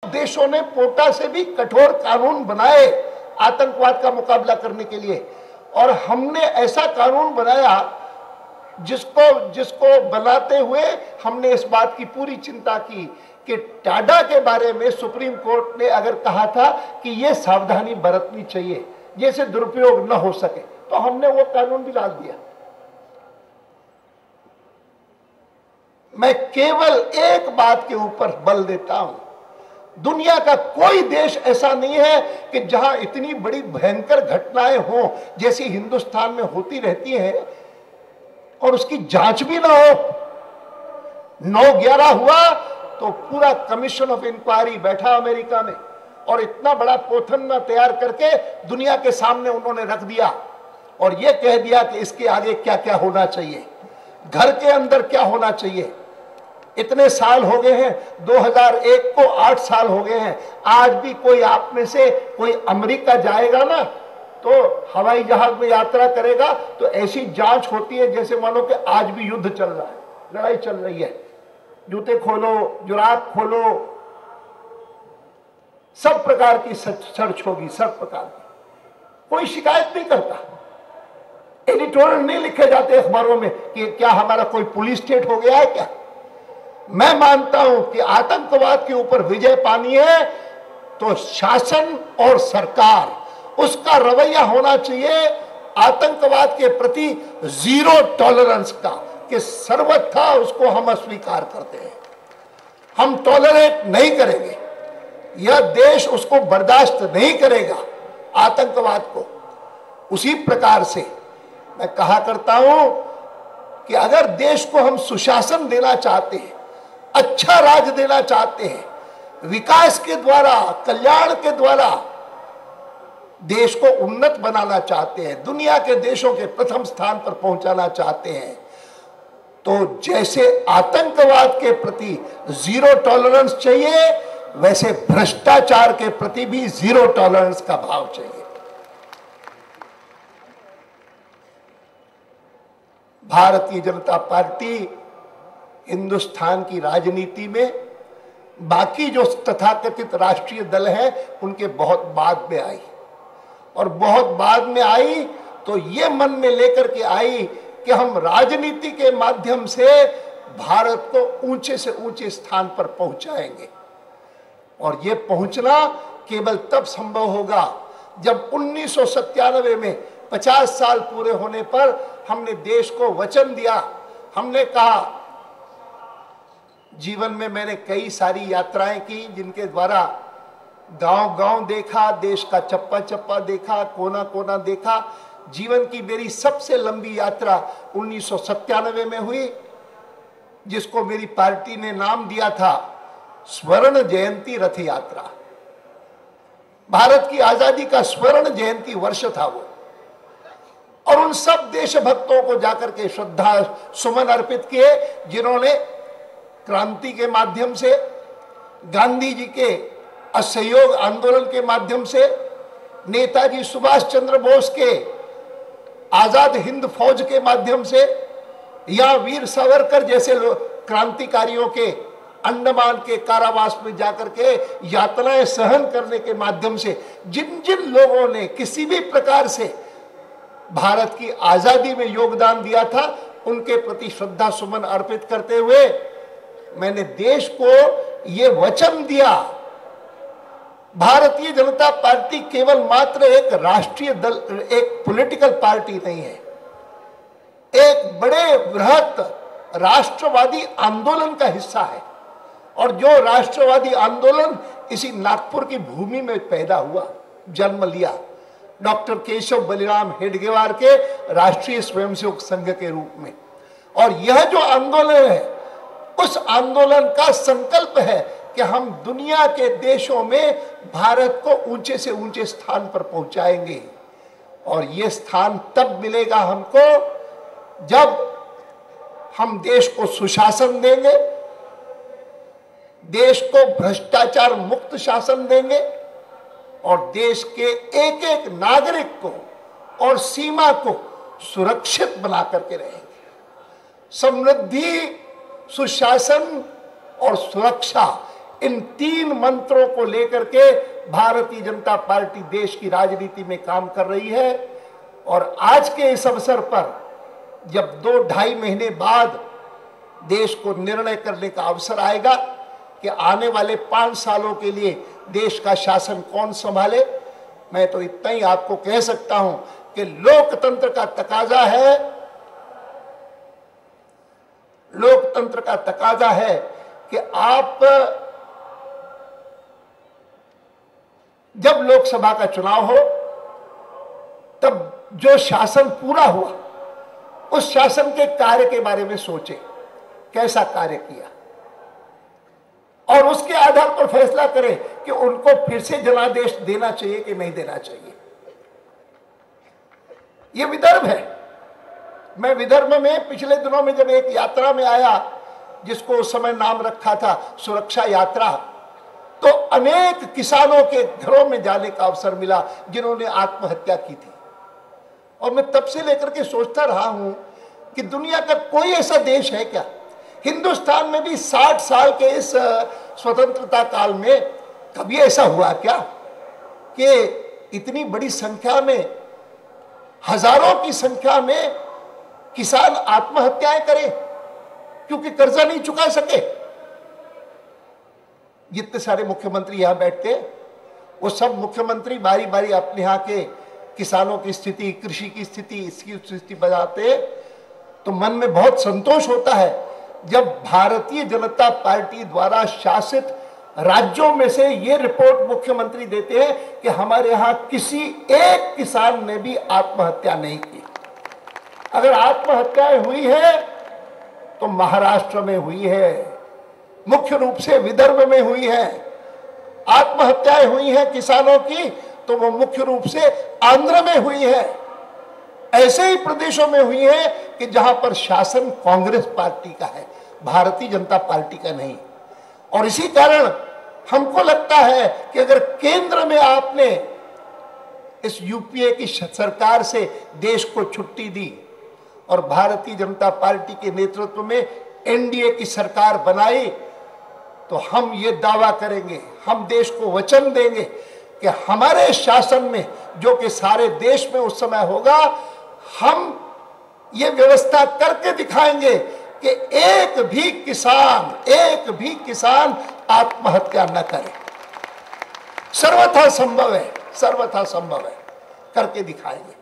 देशों ने पोटा से भी कठोर कानून बनाए आतंकवाद का मुकाबला करने के लिए, और हमने ऐसा कानून बनाया जिसको बनाते हुए हमने इस बात की पूरी चिंता की कि टाडा के बारे में सुप्रीम कोर्ट ने अगर कहा था कि यह सावधानी बरतनी चाहिए जैसे दुरुपयोग न हो सके, तो हमने वो कानून भी डाल दिया। मैं केवल एक बात के ऊपर बल देता हूं, दुनिया का कोई देश ऐसा नहीं है कि जहां इतनी बड़ी भयंकर घटनाएं हों जैसी हिंदुस्तान में होती रहती हैं और उसकी जांच भी ना हो। 9/11 हुआ तो पूरा कमीशन ऑफ इंक्वायरी बैठा अमेरिका में और इतना बड़ा पोथन तैयार करके दुनिया के सामने उन्होंने रख दिया और यह कह दिया कि इसके आगे क्या क्या होना चाहिए, घर के अंदर क्या होना चाहिए। इतने साल हो गए हैं, 2001 को 8 साल हो गए हैं। आज भी कोई आप में से कोई अमेरिका जाएगा ना तो हवाई जहाज में यात्रा करेगा तो ऐसी जांच होती है जैसे मानो कि आज भी युद्ध चल रहा है, लड़ाई चल रही है। जूते खोलो, जुराब खोलो, सब प्रकार की सर्च होगी, सब प्रकार की। कोई शिकायत नहीं करता, एडिटोरियल नहीं लिखे जाते अखबारों में कि क्या हमारा कोई पुलिस स्टेट हो गया है क्या। मैं मानता हूं कि आतंकवाद के ऊपर विजय पानी है तो शासन और सरकार उसका रवैया होना चाहिए आतंकवाद के प्रति जीरो टॉलरेंस का, कि सर्वथा उसको हम अस्वीकार करते हैं, हम टॉलरेट नहीं करेंगे, यह देश उसको बर्दाश्त नहीं करेगा आतंकवाद को। उसी प्रकार से मैं कहा करता हूं कि अगर देश को हम सुशासन देना चाहते हैं, अच्छा राज देना चाहते हैं, विकास के द्वारा, कल्याण के द्वारा देश को उन्नत बनाना चाहते हैं, दुनिया के देशों के प्रथम स्थान पर पहुंचाना चाहते हैं, तो जैसे आतंकवाद के प्रति जीरो टॉलरेंस चाहिए वैसे भ्रष्टाचार के प्रति भी जीरो टॉलरेंस का भाव चाहिए। भारतीय जनता पार्टी हिंदुस्तान की राजनीति में बाकी जो तथाकथित राष्ट्रीय दल हैं उनके बहुत बाद में आई, और बहुत बाद में आई तो ये मन में लेकर के आई कि हम राजनीति के माध्यम से भारत को ऊंचे से ऊंचे स्थान पर पहुंचाएंगे। और ये पहुंचना केवल तब संभव होगा जब 1997 में 50 साल पूरे होने पर हमने देश को वचन दिया। हमने कहा, जीवन में मैंने कई सारी यात्राएं की जिनके द्वारा गांव-गांव देखा, देश का चप्पा चप्पा देखा, कोना कोना देखा। जीवन की मेरी सबसे लंबी यात्रा 1997 में हुई, जिसको मेरी पार्टी ने नाम दिया था स्वर्ण जयंती रथ यात्रा। भारत की आजादी का स्वर्ण जयंती वर्ष था वो, और उन सब देशभक्तों को जाकर के श्रद्धा सुमन अर्पित किए जिन्होंने क्रांति के माध्यम से, गांधी जी के असहयोग आंदोलन के माध्यम से, नेताजी सुभाष चंद्र बोस के आजाद हिंद फौज के माध्यम से, या वीर सावरकर जैसे क्रांतिकारियों के अंडमान के कारावास में जाकर के यातनाएं सहन करने के माध्यम से जिन जिन लोगों ने किसी भी प्रकार से भारत की आजादी में योगदान दिया था, उनके प्रति श्रद्धा सुमन अर्पित करते हुए मैंने देश को ये वचन दिया, भारतीय जनता पार्टी केवल मात्र एक राष्ट्रीय दल, एक पॉलिटिकल पार्टी नहीं है, एक बड़े बृहत राष्ट्रवादी आंदोलन का हिस्सा है। और जो राष्ट्रवादी आंदोलन इसी नागपुर की भूमि में पैदा हुआ, जन्म लिया, डॉक्टर केशव बलिराम हेडगेवार के राष्ट्रीय स्वयंसेवक संघ के रूप में। और यह जो आंदोलन है, उस आंदोलन का संकल्प है कि हम दुनिया के देशों में भारत को ऊंचे से ऊंचे स्थान पर पहुंचाएंगे। और यह स्थान तब मिलेगा हमको जब हम देश को सुशासन देंगे, देश को भ्रष्टाचार मुक्त शासन देंगे, और देश के एक एक नागरिक को और सीमा को सुरक्षित बना करके रहेंगे। समृद्धि, सुशासन और सुरक्षा, इन 3 मंत्रों को लेकर के भारतीय जनता पार्टी देश की राजनीति में काम कर रही है। और आज के इस अवसर पर जब 2-2.5 महीने बाद देश को निर्णय करने का अवसर आएगा कि आने वाले 5 सालों के लिए देश का शासन कौन संभाले, मैं तो इतना ही आपको कह सकता हूं कि लोकतंत्र का तकाजा है, लोकतंत्र का तकाजा है कि आप जब लोकसभा का चुनाव हो तब जो शासन पूरा हुआ उस शासन के कार्य के बारे में सोचें, कैसा कार्य किया, और उसके आधार पर फैसला करें कि उनको फिर से जनादेश देना चाहिए कि नहीं देना चाहिए। यह विदर्भ है। मैं विदर्भ में पिछले दिनों में जब एक यात्रा में आया जिसको उस समय नाम रखा था सुरक्षा यात्रा, तो अनेक किसानों के घरों में जाने का अवसर मिला जिन्होंने आत्महत्या की थी। और मैं तब से लेकर के सोचता रहा हूं कि दुनिया का कोई ऐसा देश है क्या, हिंदुस्तान में भी 60 साल के इस स्वतंत्रता काल में कभी ऐसा हुआ क्या कि इतनी बड़ी संख्या में, हजारों की संख्या में किसान आत्महत्याएं करें क्योंकि कर्जा नहीं चुका सके। जितने सारे मुख्यमंत्री यहां बैठते वो सब मुख्यमंत्री बारी बारी अपने यहां के किसानों की स्थिति, कृषि की स्थिति, इसकी स्थिति बताते, तो मन में बहुत संतोष होता है जब भारतीय जनता पार्टी द्वारा शासित राज्यों में से ये रिपोर्ट मुख्यमंत्री देते हैं कि हमारे यहां किसी एक किसान ने भी आत्महत्या नहीं की। अगर आत्महत्याएं हुई है तो महाराष्ट्र में हुई है, मुख्य रूप से विदर्भ में हुई है। आत्महत्याएं हुई हैं किसानों की तो वो मुख्य रूप से आंध्र में हुई है, ऐसे ही प्रदेशों में हुई है कि जहां पर शासन कांग्रेस पार्टी का है, भारतीय जनता पार्टी का नहीं। और इसी कारण हमको लगता है कि अगर केंद्र में आपने इस यूपीए की सरकार से देश को छुट्टी दी और भारतीय जनता पार्टी के नेतृत्व में एनडीए की सरकार बनाई, तो हम ये दावा करेंगे, हम देश को वचन देंगे कि हमारे शासन में, जो कि सारे देश में उस समय होगा, हम ये व्यवस्था करके दिखाएंगे कि एक भी किसान आत्महत्या न करे। सर्वथा संभव है, सर्वथा संभव है, करके दिखाएंगे।